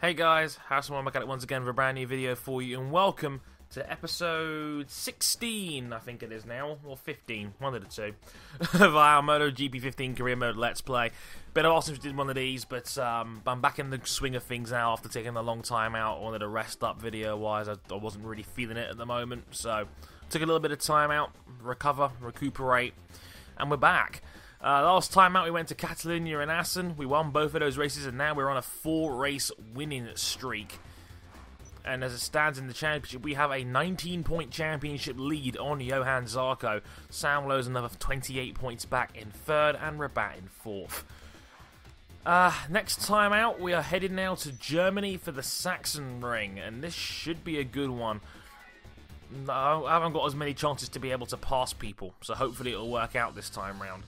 Hey guys, Houseman back at it once again for a brand new video for you, and welcome to episode 16, I think it is now, or 15, one of the two, of our MotoGP 15 career mode Let's Play. Been a while since we did one of these, but I'm back in the swing of things now after taking a long time out. I wanted to rest up video-wise. I wasn't really feeling it at the moment, so took a little bit of time out, recover, recuperate, and we're back. Last time out we went to Catalonia and Assen. We won both of those races, and now we're on a 4-race winning streak. And as it stands in the championship, we have a 19-point championship lead on Johan Zarco. Sam Lowe's another 28 points back in third, and Rabat in fourth. Next time out, we are headed now to Germany for the Saxon Ring, and this should be a good one. I haven't got as many chances to be able to pass people, so hopefully it'll work out this time round.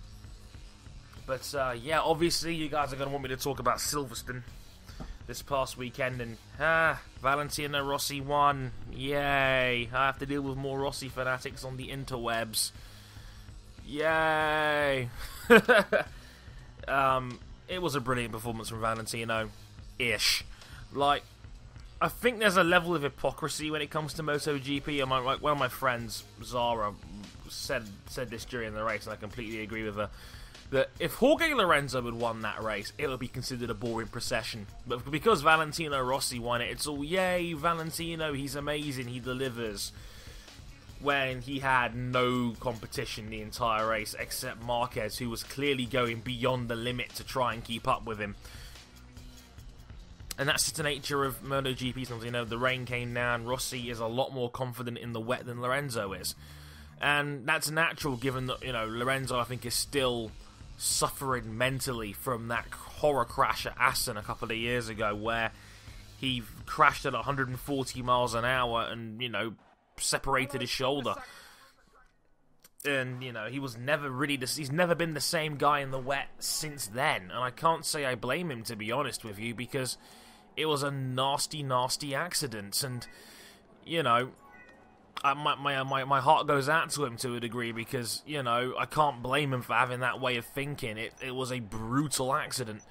But, yeah, obviously you guys are going to want me to talk about Silverstone this past weekend, and, Valentino Rossi won. Yay. I have to deal with more Rossi fanatics on the interwebs. Yay. It was a brilliant performance from Valentino-ish. Like, I think there's a level of hypocrisy when it comes to MotoGP, and one of my friends, Zara, said this during the race, and I completely agree with her. That if Jorge Lorenzo had won that race, it would be considered a boring procession. But because Valentino Rossi won it, it's all, yay, Valentino, he's amazing, he delivers. When he had no competition the entire race, except Marquez, who was clearly going beyond the limit to try and keep up with him. And that's just the nature of MotoGP. Sometimes, you know, the rain came down, Rossi is a lot more confident in the wet than Lorenzo is. And that's natural, given that, you know, Lorenzo, I think, is still suffering mentally from that horror crash at Assen a couple of years ago, where he crashed at 140 miles an hour and, you know, separated his shoulder. And, you know, he was never really he's never been the same guy in the wet since then. And I can't say I blame him, to be honest with you, because it was a nasty, nasty accident. And, you know, my heart goes out to him to a degree, because, you know, I can't blame him for having that way of thinking. It was a brutal accident,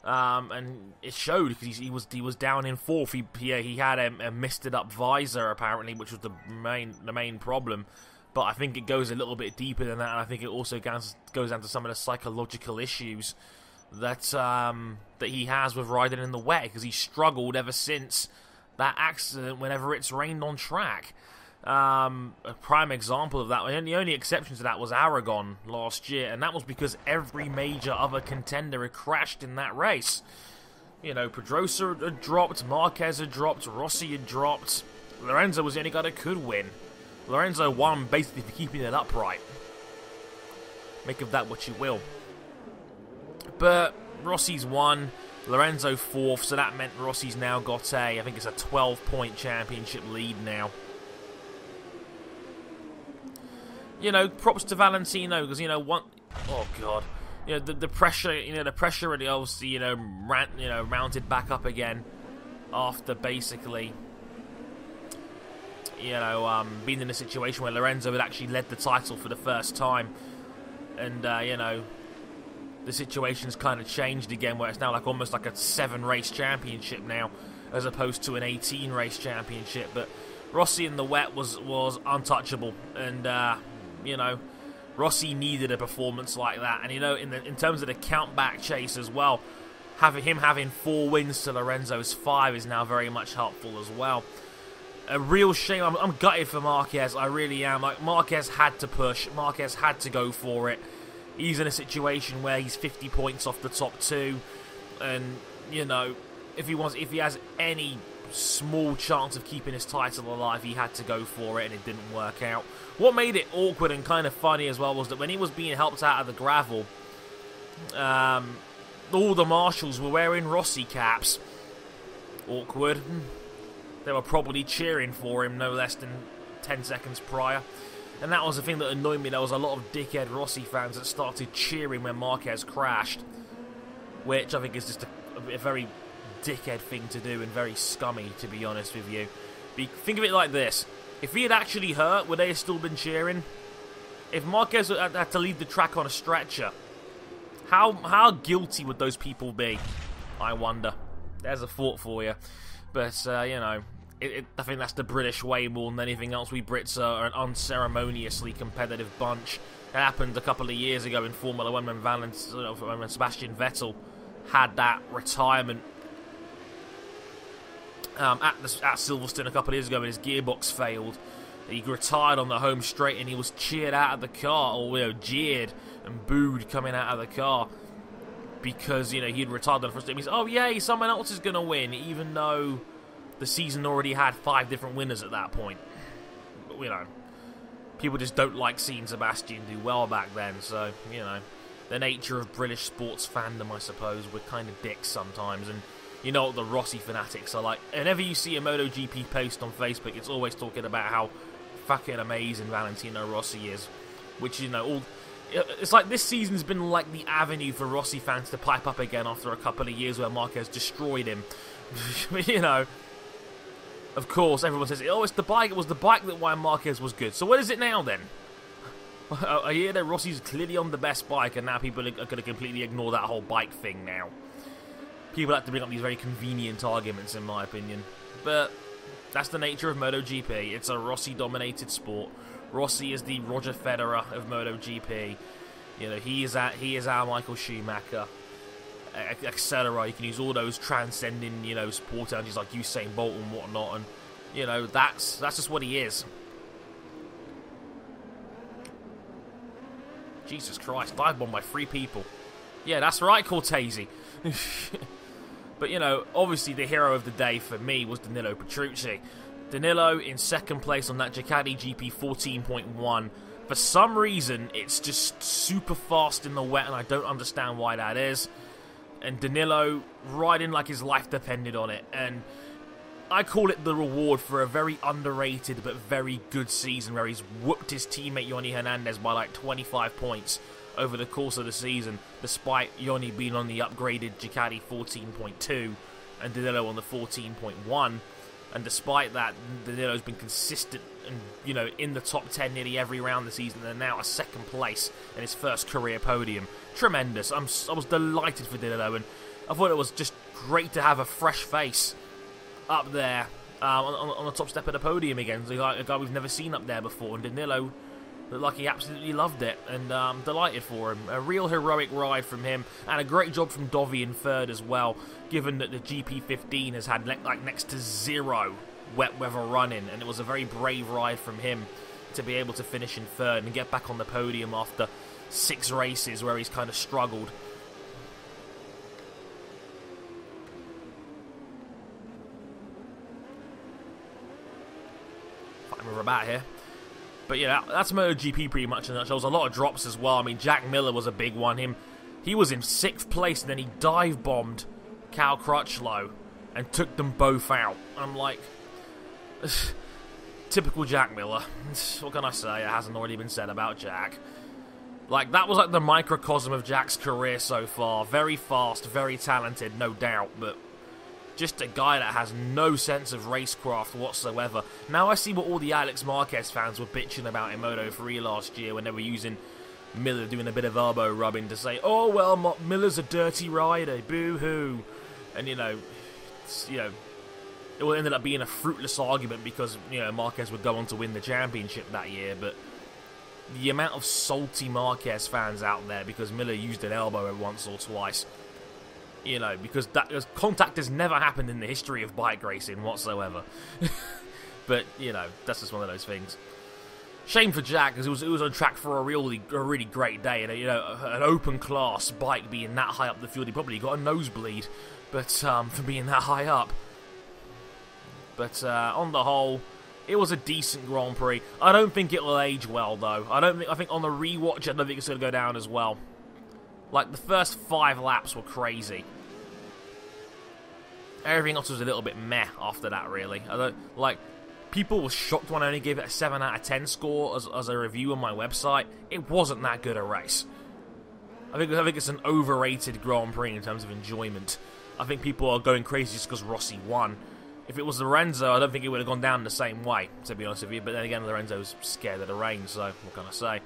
and it showed, because he was down in fourth. He had a misted up visor apparently, which was the main problem. But I think it goes a little bit deeper than that, and I think it also goes down to some of the psychological issues that he has with riding in the wet, because he struggled ever since that accident whenever it's rained on track. A prime example of that, and the only exception to that was Aragon last year, and that was because every major other contender had crashed in that race. You know, Pedrosa had dropped, Marquez had dropped, Rossi had dropped. Lorenzo was the only guy that could win. Lorenzo won basically for keeping it upright. Make of that what you will. But Rossi's won, Lorenzo fourth, so that meant Rossi's now got I think it's a 12-point championship lead now. You know, props to Valentino, because, you know, oh god, you know, the pressure, you know, the pressure really obviously, you know, mounted back up again after basically, you know, being in a situation where Lorenzo had actually led the title for the first time, and you know, the situation's kind of changed again, where it's now like almost like a 7-race championship now, as opposed to an 18-race championship. But Rossi in the wet was untouchable, and you know, Rossi needed a performance like that. And, you know, in terms of the count-back chase as well, having 4 wins to Lorenzo's 5 is now very much helpful as well. A real shame. I'm gutted for Marquez. I really am. Like, Marquez had to push. Marquez had to go for it. He's in a situation where he's 50 points off the top 2, and, you know, if he has any small chance of keeping his title alive, he had to go for it, and it didn't work out. What made it awkward and kind of funny as well was that when he was being helped out of the gravel, all the marshals were wearing Rossi caps. Awkward. They were probably cheering for him no less than 10 seconds prior. And that was the thing that annoyed me. There was a lot of dickhead Rossi fans that started cheering when Marquez crashed, which I think is just a very dickhead thing to do, and very scummy, to be honest with you. Think of it like this. If he had actually hurt, would they have still been cheering? If Marquez had to leave the track on a stretcher, how guilty would those people be? I wonder. there's a thought for you. But, you know, I think that's the British way more than anything else. We Brits are an unceremoniously competitive bunch. It happened a couple of years ago in Formula 1 when Sebastian Vettel had that retirement at Silverstone a couple of years ago when his gearbox failed. He retired on the home straight and he was cheered out of the car, or, you know, jeered and booed coming out of the car because, you know, he'd retired on the first time. He said, oh, yay, someone else is going to win, even though the season already had 5 different winners at that point. But, you know, people just don't like seeing Sebastian do well back then, so, you know, the nature of British sports fandom, I suppose. We're kind of dicks sometimes, and you know what the Rossi fanatics are like. Whenever you see a MotoGP post on Facebook, it's always talking about how fucking amazing Valentino Rossi is, which, you know, it's like this season's been like the avenue for Rossi fans to pipe up again after a couple of years where Marquez destroyed him. You know, of course, everyone says, oh, it's the bike. It was the bike that why Marquez was good. So what is it now then? I hear that Rossi's clearly on the best bike, and now people are going to completely ignore that whole bike thing now. People have to bring up these very convenient arguments, in my opinion. But that's the nature of MotoGP. It's a Rossi-dominated sport. Rossi is the Roger Federer of MotoGP. You know, he is our Michael Schumacher, etc. You can use all those transcending, you know, sport energies like Usain Bolt and whatnot, and you know, that's just what he is. Jesus Christ, dive bombed by 3 people. Yeah, that's right, Cortese. But, you know, obviously the hero of the day for me was Danilo Petrucci. Danilo in second place on that Ducati GP 14.1. For some reason, it's just super fast in the wet, and I don't understand why that is. And Danilo riding like his life depended on it. And I call it the reward for a very underrated but very good season where he's whooped his teammate Yoni Hernandez by like 25 points over the course of the season, despite Yoni being on the upgraded Ducati 14.2 and Danilo on the 14.1. And despite that, Danilo's been consistent and, you know, in the top 10 nearly every round this season, and now a second place in his first career podium. Tremendous. I was delighted for Danilo, and I thought it was just great to have a fresh face up there on the top step of the podium again. A guy we've never seen up there before, and Danilo looked like he absolutely loved it, and I'm delighted for him. A real heroic ride from him, and a great job from Dovi in third as well, given that the GP15 has had like next to 0 wet weather running, and it was a very brave ride from him to be able to finish in third and get back on the podium after 6 races where he's kind of struggled. Fighting with about here. But yeah, that's MotoGP pretty much in a nutshell. There was a lot of drops as well. I mean, Jack Miller was a big one. He was in 6th place, and then he dive bombed Cal Crutchlow and took them both out. I'm like, typical Jack Miller. What can I say? It hasn't already been said about Jack. Like, that was like the microcosm of Jack's career so far. Very fast, very talented, no doubt, but just a guy that has no sense of racecraft whatsoever. Now I see what all the Alex Marquez fans were bitching about in Moto3 last year when they were using Miller doing a bit of elbow rubbing to say, oh, well, Miller's a dirty rider, boo-hoo. And, you know, it ended up being a fruitless argument because, you know, Marquez would go on to win the championship that year, but the amount of salty Marquez fans out there because Miller used an elbow once or twice, you know, because contact has never happened in the history of bike racing whatsoever. But, you know, that's just one of those things. Shame for Jack, because it was on track for a really great day, and, you know, an open class bike being that high up the field, he probably got a nosebleed, but for being that high up. But on the whole, it was a decent Grand Prix. I don't think it will age well, though. I think on the rewatch, I don't think it's going to go down as well. Like, the first 5 laps were crazy. Everything else was a little bit meh after that, really. People were shocked when I only gave it a 7 out of 10 score as a review on my website. It wasn't that good a race. I think it's an overrated Grand Prix in terms of enjoyment. I think people are going crazy just because Rossi won. If it was Lorenzo, I don't think it would have gone down the same way, to be honest with you. But then again, Lorenzo's scared of the rain, so what can I say?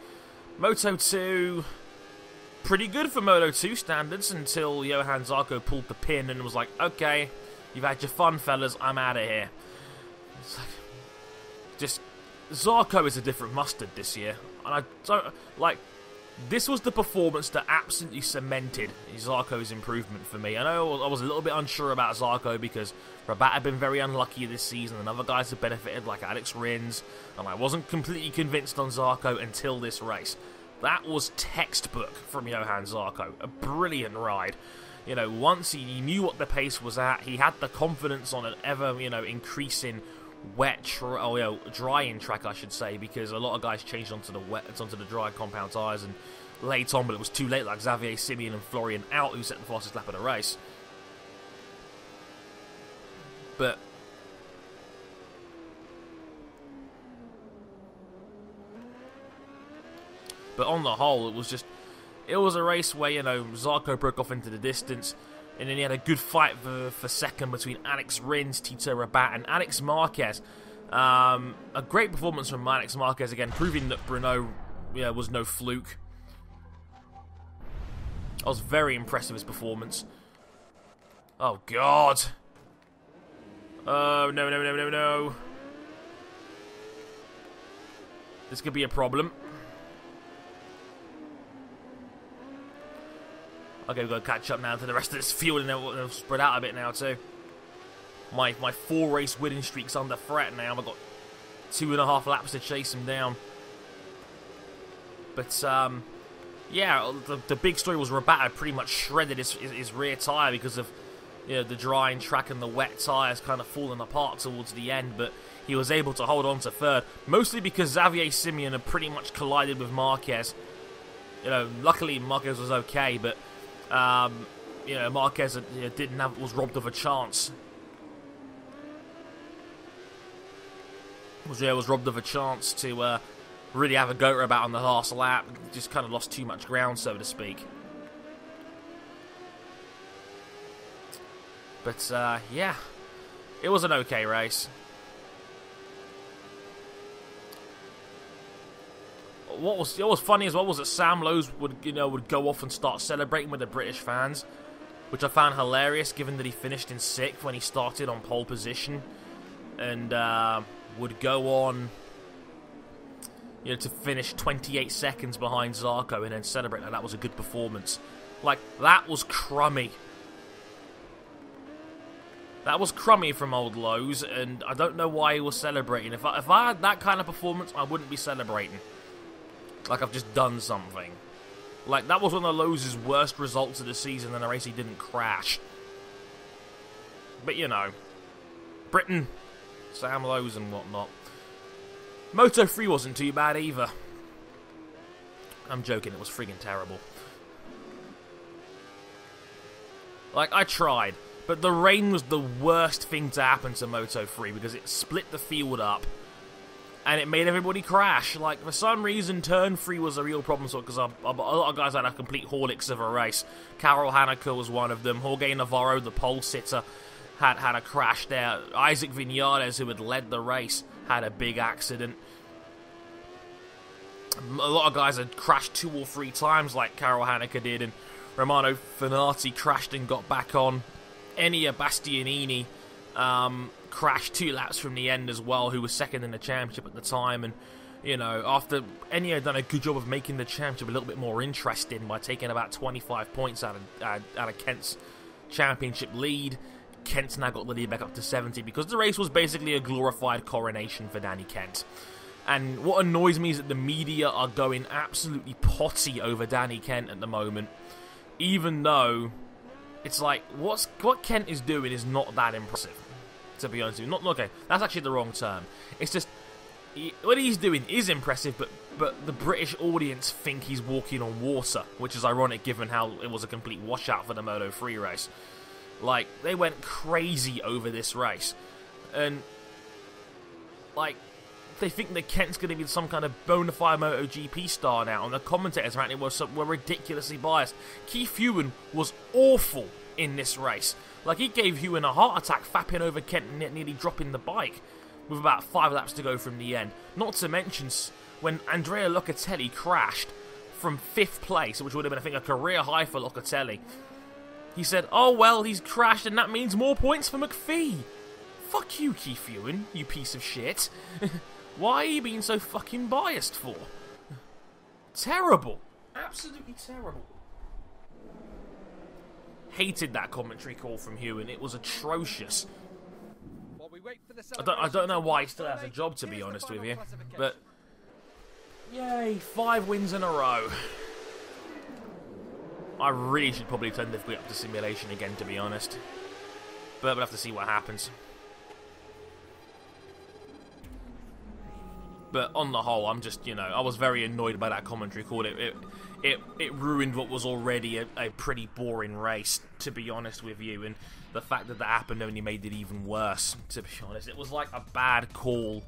Moto2, pretty good for Moto2 standards until Johann Zarco pulled the pin and was like, okay, You've had your fun, fellas. I'm out of here. It's like, just Zarco is a different mustard this year, and I don't like. This was the performance that absolutely cemented Zarco's improvement for me. I know I was a little bit unsure about Zarco because Rabat had been very unlucky this season and other guys have benefited like Alex Rins, and I wasn't completely convinced on Zarco until this race. That was textbook from Johann Zarco. A brilliant ride. You know, once he knew what the pace was at, he had the confidence on an ever, increasing drying track, I should say, because a lot of guys changed onto the dry compound tyres and late on, but it was too late, like Xavier Simeon and Florian Out, who set the fastest lap of the race. But on the whole, it was a race where, Zarco broke off into the distance, and then he had a good fight for second between Alex Rins, Tito Rabat, and Alex Marquez. A great performance from Alex Marquez again, proving that Bruno was no fluke. I was very impressed with his performance. Oh, God. Oh, no. This could be a problem. Okay, we've got to catch up now to the rest of this field, and they'll spread out a bit now too. My 4-race winning streak's under threat now. I've got 2.5 laps to chase him down. But yeah, the big story was Rabat had pretty much shredded his rear tyre because of the drying track and the wet tyres kind of falling apart towards the end. But he was able to hold on to third, mostly because Xavier Simeon had pretty much collided with Marquez. Luckily Marquez was okay, but Marquez was robbed of a chance. Was robbed of a chance to really have a go about on the last lap. Just kind of lost too much ground, so to speak. But yeah, it was an okay race. What was funny as well was that Sam Lowes would go off and start celebrating with the British fans, which I found hilarious given that he finished in 6th when he started on pole position, and would go on to finish 28 seconds behind Zarco and then celebrate that was a good performance. Like, that was crummy. That was crummy from old Lowes, and I don't know why he was celebrating. If I had that kind of performance, I wouldn't be celebrating. Like I've just done something. Like, that was one of Lowes' worst results of the season in a race he didn't crash. But, Britain, Sam Lowes and whatnot. Moto3 wasn't too bad either. I'm joking, it was friggin' terrible. Like, I tried, but the rain was the worst thing to happen to Moto3 because it split the field up. And it made everybody crash. Like, for some reason, turn 3 was a real problem because a lot of guys had a complete horlicks of a race. Karel Haneke was one of them. Jorge Navarro, the pole sitter, had a crash there. Isaac Vinales, who had led the race, had a big accident. A lot of guys had crashed 2 or 3 times like Karel Haneke did, and Romano Fenati crashed and got back on. Enia Bastianini crashed 2 laps from the end as well, who was second in the championship at the time, and after Enia had done a good job of making the championship a little bit more interesting by taking about 25 points out of Kent's championship lead. Kent's now got the lead back up to 70 because the race was basically a glorified coronation for Danny Kent. And what annoys me is that the media are going absolutely potty over Danny Kent at the moment, even though it's like what Kent is doing is not that impressive. To be honest with you, okay, that's actually the wrong term. It's just what he's doing is impressive, but the British audience think he's walking on water, which is ironic given how it was a complete washout for the Moto3 race. Like, they went crazy over this race, and like they think that Kent's going to be some kind of bona fide MotoGP star now, and the commentators apparently were ridiculously biased. Keith Ewan was awful in this race. Like, he gave Ewan a heart attack, fapping over Kent and nearly dropping the bike with about 5 laps to go from the end. Not to mention when Andrea Locatelli crashed from 5th place, which would have been, I think, a career high for Locatelli. He said, oh well, he's crashed and that means more points for McPhee. Fuck you, Keith Ewan, you piece of shit. Why are you being so fucking biased for? Terrible. Absolutely terrible. Hated that commentary call from Ewan. It was atrocious. I don't know why he still has a job, to be honest with you. But, yay, 5 wins in a row. I really should probably turn the up to simulation again, to be honest. But we'll have to see what happens. But on the whole, I'm just, you know, I was very annoyed by that commentary call. It ruined what was already a pretty boring race, to be honest with you. And the fact that that happened only made it even worse, to be honest. It was like a bad call.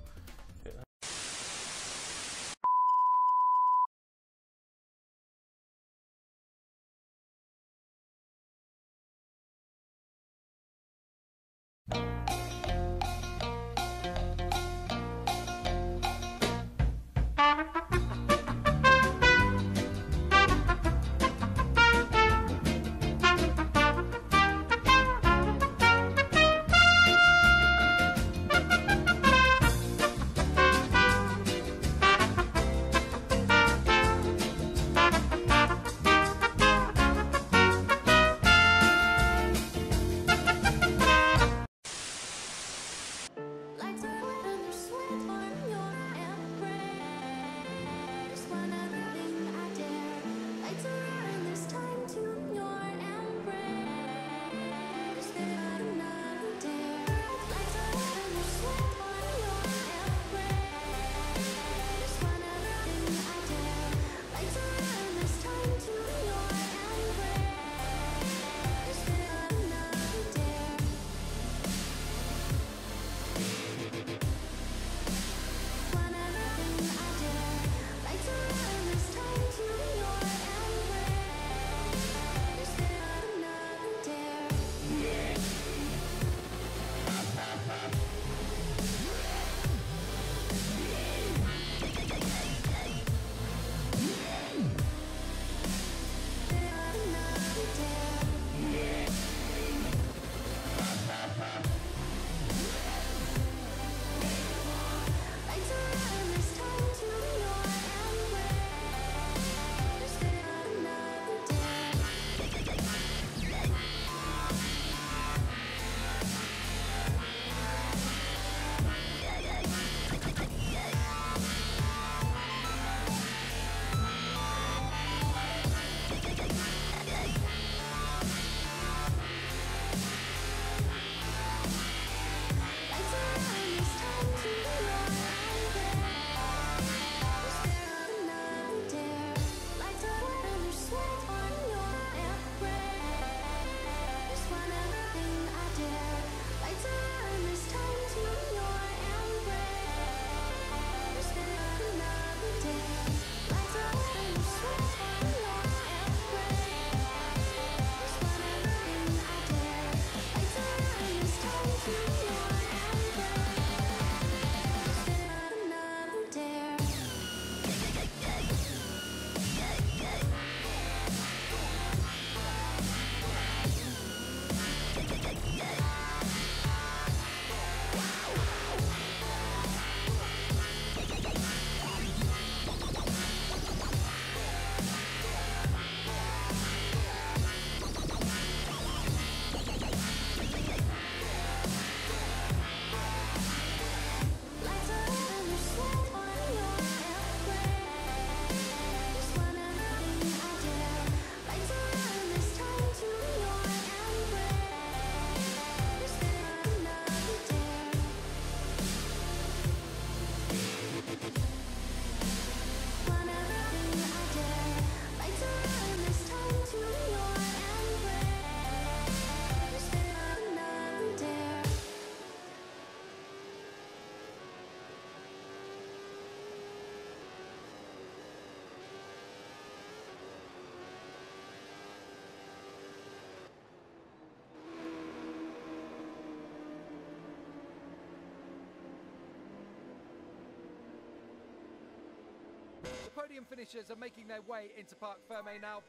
The podium finishers are making their way into Parc Fermé now.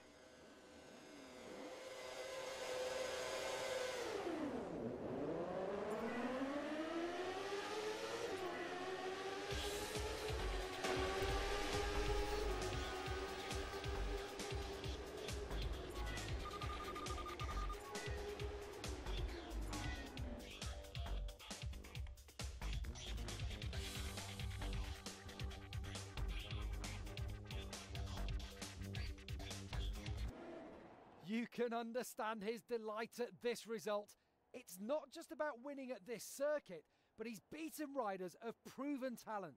You can understand his delight at this result. It's not just about winning at this circuit, but he's beaten riders of proven talent.